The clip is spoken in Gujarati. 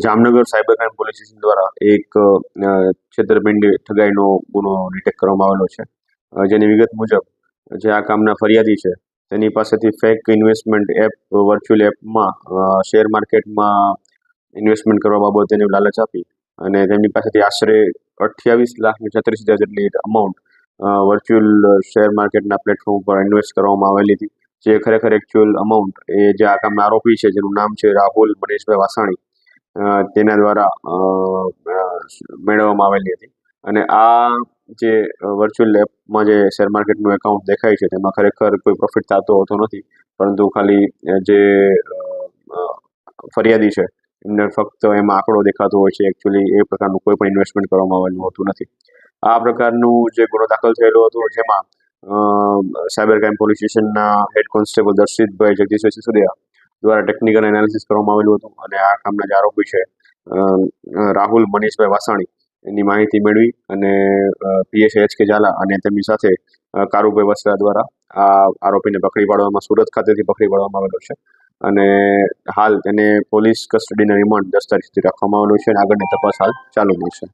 Jamnagar cyber crime police station દ્વારા એક છેતરપિંડી ઠગાઈનો ગુનો ડિટેક્ટ કરવામાં આવેલો છે. જેની વિગત મુજબ જે આ કામના ફરિયાદી છે તેની પાસેથી ફેક ઇન્વેસ્ટમેન્ટ એપ વર્ચ્યુઅલ એપમાં શેર માર્કેટમાં ઇન્વેસ્ટમેન્ટ કરવા બાબતેની લાલચ આપી અને તેમની પાસેથી આશરે 28,36,000 જેટલી અમાઉન્ટ વર્ચ્યુઅલ શેર માર્કેટના પ્લેટફોર્મ ઉપર ઇન્વેસ્ટ કરવામાં આવેલી હતી. જે ખરેખર એકચ્યુઅલ અમાઉન્ટ એ જે આ કામના આરોપી છે જેનું નામ છે રાહુલ મનીષભાઈ વાસાણી તેના દ્વારા મેળવવામાં આવેલી હતી. અને આ જે વર્ચ્યુઅલ એપમાં જે શેર માર્કેટનું એકાઉન્ટ દેખાય છે તેમાં ખરેખર કોઈ પ્રોફિટ થતો હોતો નથી, પરંતુ ખાલી જે ફરિયાદી છે એમને ફક્ત એમાં આંકડો દેખાતો હોય છે. એકચ્યુઅલી એ પ્રકારનું કોઈ પણ ઇન્વેસ્ટમેન્ટ કરવામાં આવેલું હોતું નથી. આ પ્રકારનું જે ગુનો દાખલ થયેલો હતો જેમાં સાયબર ક્રાઇમ પોલીસ સ્ટેશનના હેડ કોન્સ્ટેબલ દર્શિતભાઈ જગદીશભાઈ સિસોદિયા દ્વારા ટેકનિકલ એનાલિસિસ કરવામાં આવેલું હતું અને આ કામના જે આરોપી છે રાહુલ મનીષભાઈ વાસાણી એની માહિતી મેળવી અને પીએસઆઈ એચ કે ઝાલા અને તેમની સાથે કારુભાઈ વસરા દ્વારા આ આરોપીને પકડી પાડવામાં સુરત ખાતેથી પકડી પાડવામાં આવેલો છે અને હાલ તેને પોલીસ કસ્ટડીના રિમાન્ડ 10 તારીખ સુધી રાખવામાં આવેલું છે અને આગળની તપાસ હાલ ચાલુમાં છે.